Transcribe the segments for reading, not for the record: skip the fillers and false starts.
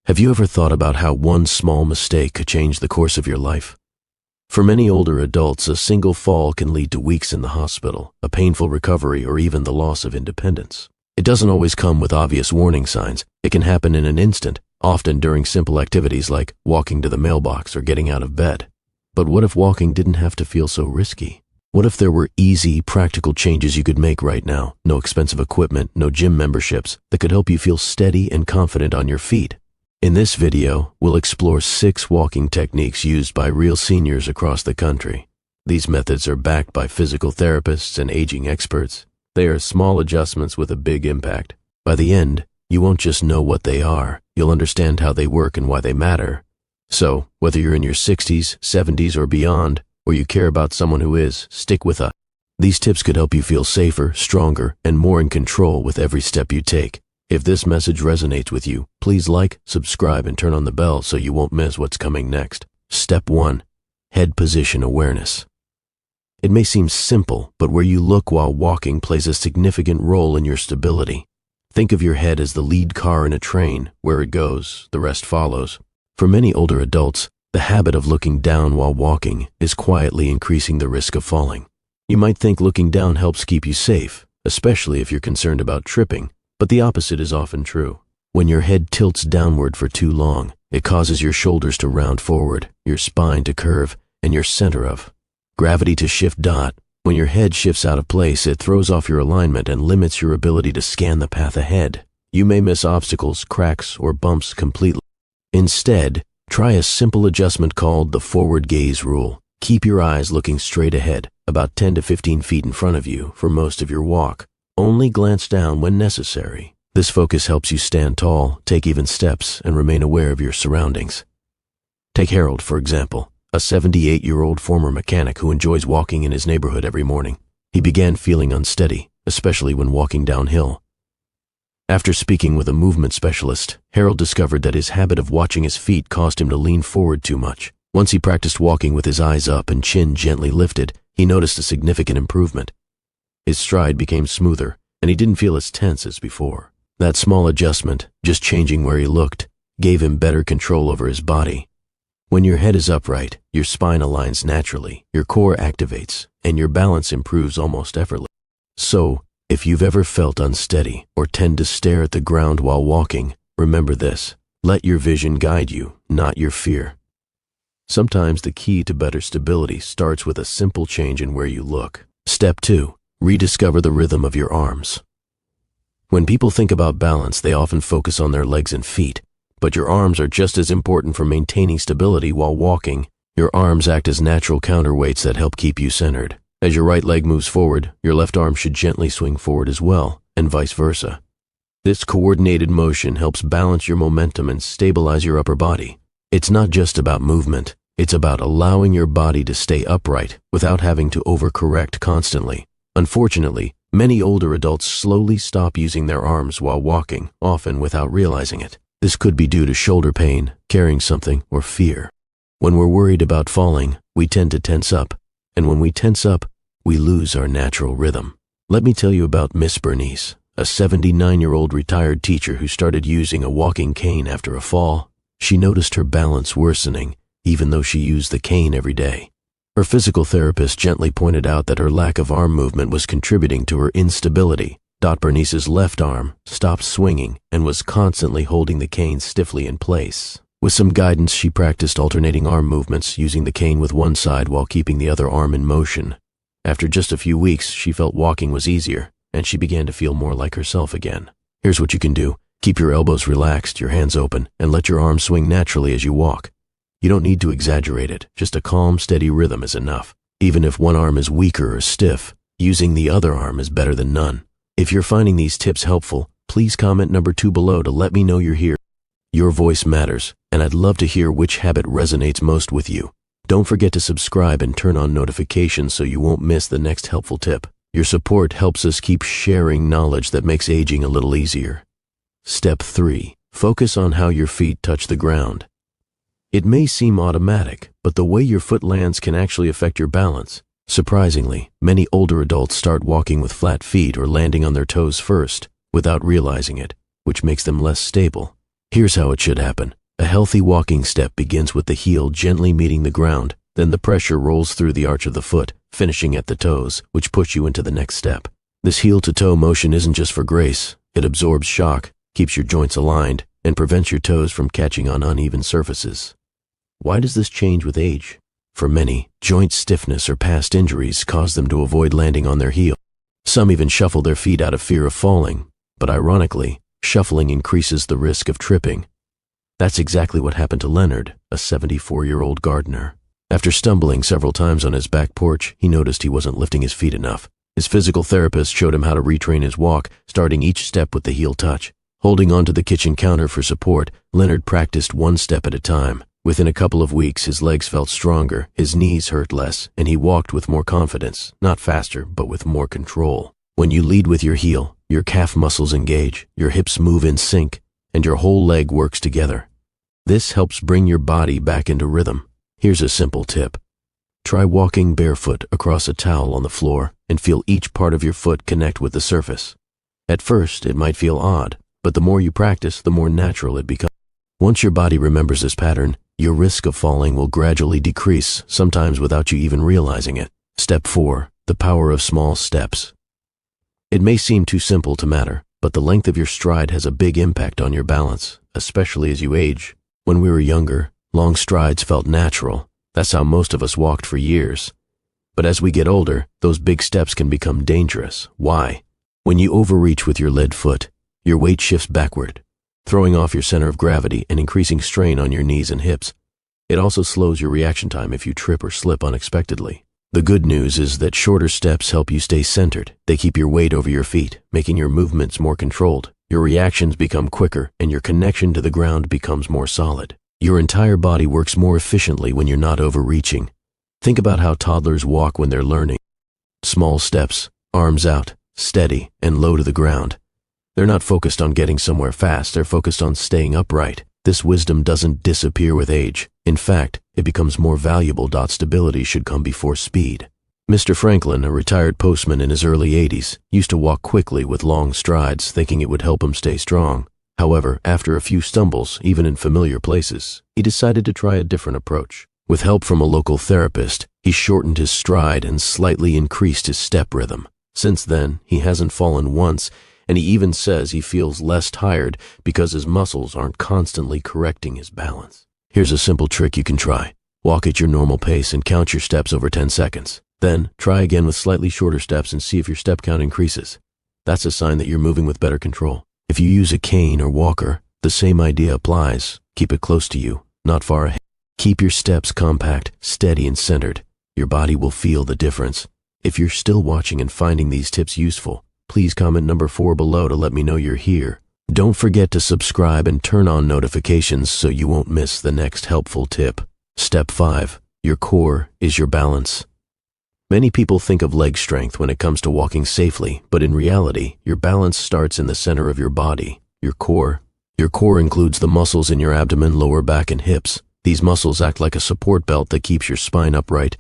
Have you ever thought about how one small mistake could change the course of your life? For many older adults, a single fall can lead to weeks in the hospital, a painful recovery, or even the loss of independence. It doesn't always come with obvious warning signs. It can happen in an instant, often during simple activities like walking to the mailbox or getting out of bed. But what if walking didn't have to feel so risky? What if there were easy, practical changes you could make right now? No expensive equipment, no gym memberships, that could help you feel steady and confident on your feet. In this video, we'll explore 6 walking techniques used by real seniors across the country. These methods are backed by physical therapists and aging experts. They are small adjustments with a big impact. By the end, you won't just know what they are, you'll understand how they work and why they matter. So, whether you're in your 60s, 70s, or beyond, or you care about someone who is, stick with us. These tips could help you feel safer, stronger, and more in control with every step you take. If this message resonates with you, please like, subscribe, and turn on the bell so you won't miss what's coming next. Step 1. Head position awareness. It may seem simple, but where you look while walking plays a significant role in your stability. Think of your head as the lead car in a train. Where it goes, the rest follows. For many older adults, the habit of looking down while walking is quietly increasing the risk of falling. You might think looking down helps keep you safe, especially if you're concerned about tripping. But the opposite is often true. When your head tilts downward for too long, it causes your shoulders to round forward, your spine to curve, and your center of gravity to shift. When your head shifts out of place, it throws off your alignment and limits your ability to scan the path ahead. You may miss obstacles, cracks, or bumps completely. Instead, try a simple adjustment called the forward gaze rule. Keep your eyes looking straight ahead, about 10 to 15 feet in front of you for most of your walk. Only glance down when necessary. This focus helps you stand tall, take even steps, and remain aware of your surroundings. Take Harold, for example, a 78-year-old former mechanic who enjoys walking in his neighborhood every morning. He began feeling unsteady, especially when walking downhill. After speaking with a movement specialist, Harold discovered that his habit of watching his feet caused him to lean forward too much. Once he practiced walking with his eyes up and chin gently lifted, he noticed a significant improvement. His stride became smoother, and he didn't feel as tense as before. That small adjustment, just changing where he looked, gave him better control over his body. When your head is upright, your spine aligns naturally, your core activates, and your balance improves almost effortlessly. So, if you've ever felt unsteady or tend to stare at the ground while walking, remember this: let your vision guide you, not your fear. Sometimes the key to better stability starts with a simple change in where you look. Step 2. Rediscover the rhythm of your arms. When people think about balance, they often focus on their legs and feet, but your arms are just as important for maintaining stability while walking. Your arms act as natural counterweights that help keep you centered. As your right leg moves forward, your left arm should gently swing forward as well, and vice versa. This coordinated motion helps balance your momentum and stabilize your upper body. It's not just about movement, it's about allowing your body to stay upright without having to overcorrect constantly. Unfortunately, many older adults slowly stop using their arms while walking, often without realizing it. This could be due to shoulder pain, carrying something, or fear. When we're worried about falling, we tend to tense up, and when we tense up, we lose our natural rhythm. Let me tell you about Miss Bernice, a 79-year-old retired teacher who started using a walking cane after a fall. She noticed her balance worsening, even though she used the cane every day. Her physical therapist gently pointed out that her lack of arm movement was contributing to her instability. Bernice's left arm stopped swinging and was constantly holding the cane stiffly in place. With some guidance, she practiced alternating arm movements, using the cane with one side while keeping the other arm in motion. After just a few weeks, she felt walking was easier, and she began to feel more like herself again. Here's what you can do. Keep your elbows relaxed, your hands open, and let your arms swing naturally as you walk. You don't need to exaggerate it, just a calm, steady rhythm is enough. Even if one arm is weaker or stiff, using the other arm is better than none. If you're finding these tips helpful, please comment number 2 below to let me know you're here. Your voice matters, and I'd love to hear which habit resonates most with you. Don't forget to subscribe and turn on notifications so you won't miss the next helpful tip. Your support helps us keep sharing knowledge that makes aging a little easier. Step 3. Focus on how your feet touch the ground. It may seem automatic, but the way your foot lands can actually affect your balance. Surprisingly, many older adults start walking with flat feet or landing on their toes first, without realizing it, which makes them less stable. Here's how it should happen. A healthy walking step begins with the heel gently meeting the ground, then the pressure rolls through the arch of the foot, finishing at the toes, which push you into the next step. This heel-to-toe motion isn't just for grace. It absorbs shock, keeps your joints aligned, and prevents your toes from catching on uneven surfaces. Why does this change with age? For many, joint stiffness or past injuries cause them to avoid landing on their heel. Some even shuffle their feet out of fear of falling, but ironically, shuffling increases the risk of tripping. That's exactly what happened to Leonard, a 74-year-old gardener. After stumbling several times on his back porch, he noticed he wasn't lifting his feet enough. His physical therapist showed him how to retrain his walk, starting each step with the heel touch. Holding onto the kitchen counter for support, Leonard practiced one step at a time. Within a couple of weeks, his legs felt stronger, his knees hurt less, and he walked with more confidence, not faster, but with more control. When you lead with your heel, your calf muscles engage, your hips move in sync, and your whole leg works together. This helps bring your body back into rhythm. Here's a simple tip. Try walking barefoot across a towel on the floor and feel each part of your foot connect with the surface. At first, it might feel odd, but the more you practice, the more natural it becomes. Once your body remembers this pattern, your risk of falling will gradually decrease, sometimes without you even realizing it. Step 4. The power of small steps. It may seem too simple to matter, but the length of your stride has a big impact on your balance, especially as you age. When we were younger, long strides felt natural. That's how most of us walked for years. But as we get older, those big steps can become dangerous. Why? When you overreach with your lead foot, your weight shifts backward, throwing off your center of gravity and increasing strain on your knees and hips. It also slows your reaction time if you trip or slip unexpectedly. The good news is that shorter steps help you stay centered. They keep your weight over your feet, making your movements more controlled. Your reactions become quicker, and your connection to the ground becomes more solid. Your entire body works more efficiently when you're not overreaching. Think about how toddlers walk when they're learning. Small steps, arms out, steady, and low to the ground. They're not focused on getting somewhere fast, they're focused on staying upright. This wisdom doesn't disappear with age. In fact, it becomes more valuable. Stability should come before speed. Mr. Franklin, a retired postman in his early 80s, used to walk quickly with long strides, thinking it would help him stay strong. However, after a few stumbles, even in familiar places, he decided to try a different approach. With help from a local therapist, he shortened his stride and slightly increased his step rhythm. Since then, he hasn't fallen once, and he even says he feels less tired because his muscles aren't constantly correcting his balance. Here's a simple trick you can try. Walk at your normal pace and count your steps over 10 seconds. Then, try again with slightly shorter steps and see if your step count increases. That's a sign that you're moving with better control. If you use a cane or walker, the same idea applies. Keep it close to you, not far ahead. Keep your steps compact, steady, and centered. Your body will feel the difference. If you're still watching and finding these tips useful, please comment number 4 below to let me know you're here. Don't forget to subscribe and turn on notifications so you won't miss the next helpful tip. Step 5. Your core is your balance. Many people think of leg strength when it comes to walking safely, but in reality, your balance starts in the center of your body, your core. Your core includes the muscles in your abdomen, lower back, and hips. These muscles act like a support belt that keeps your spine upright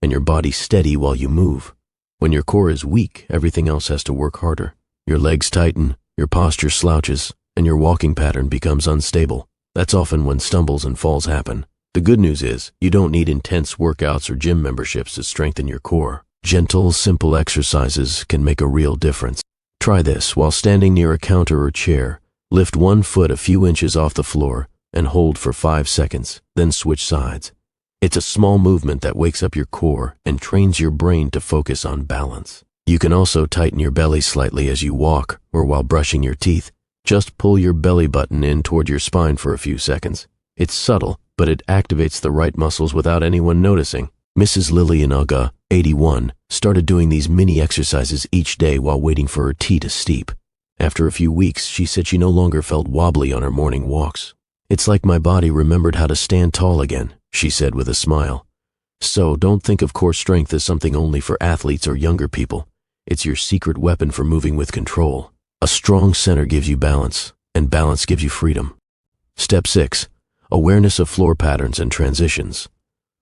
and your body steady while you move. When your core is weak, everything else has to work harder. Your legs tighten, your posture slouches, and your walking pattern becomes unstable. That's often when stumbles and falls happen. The good news is, you don't need intense workouts or gym memberships to strengthen your core. Gentle, simple exercises can make a real difference. Try this while standing near a counter or chair. Lift one foot a few inches off the floor and hold for 5 seconds, then switch sides. It's a small movement that wakes up your core and trains your brain to focus on balance. You can also tighten your belly slightly as you walk or while brushing your teeth. Just pull your belly button in toward your spine for a few seconds. It's subtle, but it activates the right muscles without anyone noticing. Mrs. Lillian Uga, 81, started doing these mini exercises each day while waiting for her tea to steep. After a few weeks, she said she no longer felt wobbly on her morning walks. "It's like my body remembered how to stand tall again," she said with a smile. So don't think of core strength as something only for athletes or younger people. It's your secret weapon for moving with control. A strong center gives you balance, and balance gives you freedom. Step 6. Awareness of floor patterns and transitions.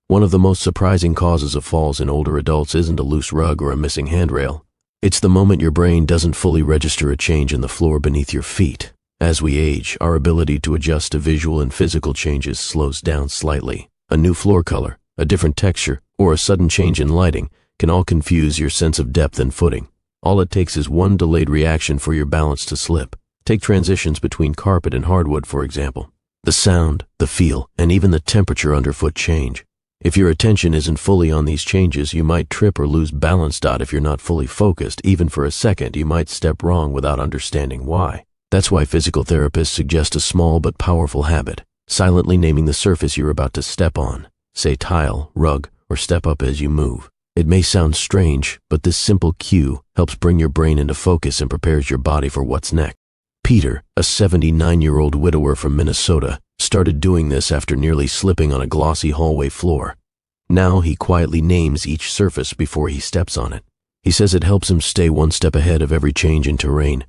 One of the most surprising causes of falls in older adults isn't a loose rug or a missing handrail. It's the moment your brain doesn't fully register a change in the floor beneath your feet. As we age, our ability to adjust to visual and physical changes slows down slightly. A new floor color, a different texture, or a sudden change in lighting can all confuse your sense of depth and footing. All it takes is one delayed reaction for your balance to slip. Take transitions between carpet and hardwood, for example. The sound, the feel, and even the temperature underfoot change. If your attention isn't fully on these changes, you might trip or lose balance. If you're not fully focused, even for a second, you might step wrong without understanding why. That's why physical therapists suggest a small but powerful habit, silently naming the surface you're about to step on. Say tile, rug, or step up as you move. It may sound strange, but this simple cue helps bring your brain into focus and prepares your body for what's next. Peter, a 79-year-old widower from Minnesota, started doing this after nearly slipping on a glossy hallway floor. Now he quietly names each surface before he steps on it. He says it helps him stay one step ahead of every change in terrain.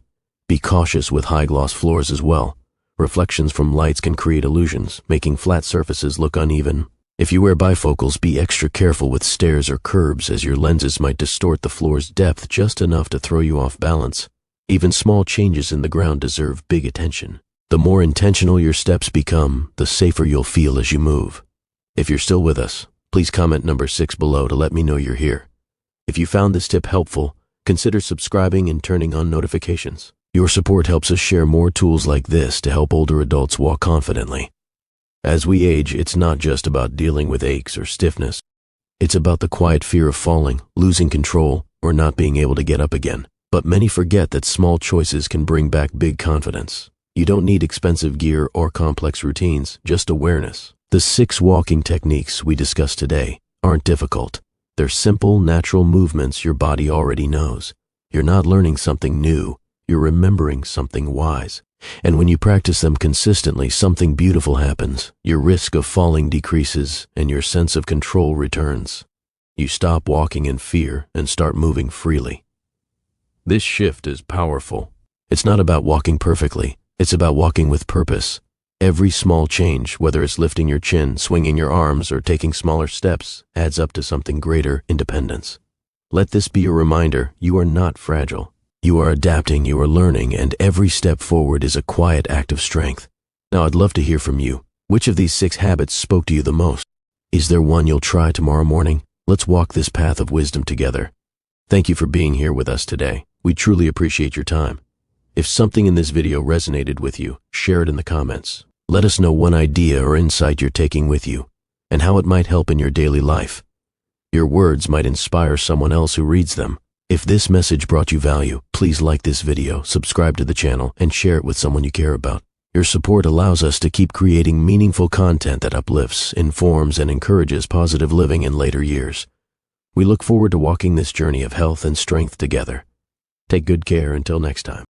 Be cautious with high-gloss floors as well. Reflections from lights can create illusions, making flat surfaces look uneven. If you wear bifocals, be extra careful with stairs or curbs, as your lenses might distort the floor's depth just enough to throw you off balance. Even small changes in the ground deserve big attention. The more intentional your steps become, the safer you'll feel as you move. If you're still with us, please comment number 6 below to let me know you're here. If you found this tip helpful, consider subscribing and turning on notifications. Your support helps us share more tools like this to help older adults walk confidently. As we age, it's not just about dealing with aches or stiffness. It's about the quiet fear of falling, losing control, or not being able to get up again. But many forget that small choices can bring back big confidence. You don't need expensive gear or complex routines, just awareness. The 6 walking techniques we discussed today aren't difficult. They're simple, natural movements your body already knows. You're not learning something new, you're remembering something wise. And when you practice them consistently, something beautiful happens. Your risk of falling decreases and your sense of control returns. You stop walking in fear and start moving freely. This shift is powerful. It's not about walking perfectly. It's about walking with purpose. Every small change, whether it's lifting your chin, swinging your arms, or taking smaller steps, adds up to something greater: independence. Let this be a reminder: you are not fragile. You are adapting, you are learning, and every step forward is a quiet act of strength. Now, I'd love to hear from you. Which of these 6 habits spoke to you the most? Is there one you'll try tomorrow morning? Let's walk this path of wisdom together. Thank you for being here with us today. We truly appreciate your time. If something in this video resonated with you, share it in the comments. Let us know one idea or insight you're taking with you, and how it might help in your daily life. Your words might inspire someone else who reads them. If this message brought you value, please like this video, subscribe to the channel, and share it with someone you care about. Your support allows us to keep creating meaningful content that uplifts, informs, and encourages positive living in later years. We look forward to walking this journey of health and strength together. Take good care until next time.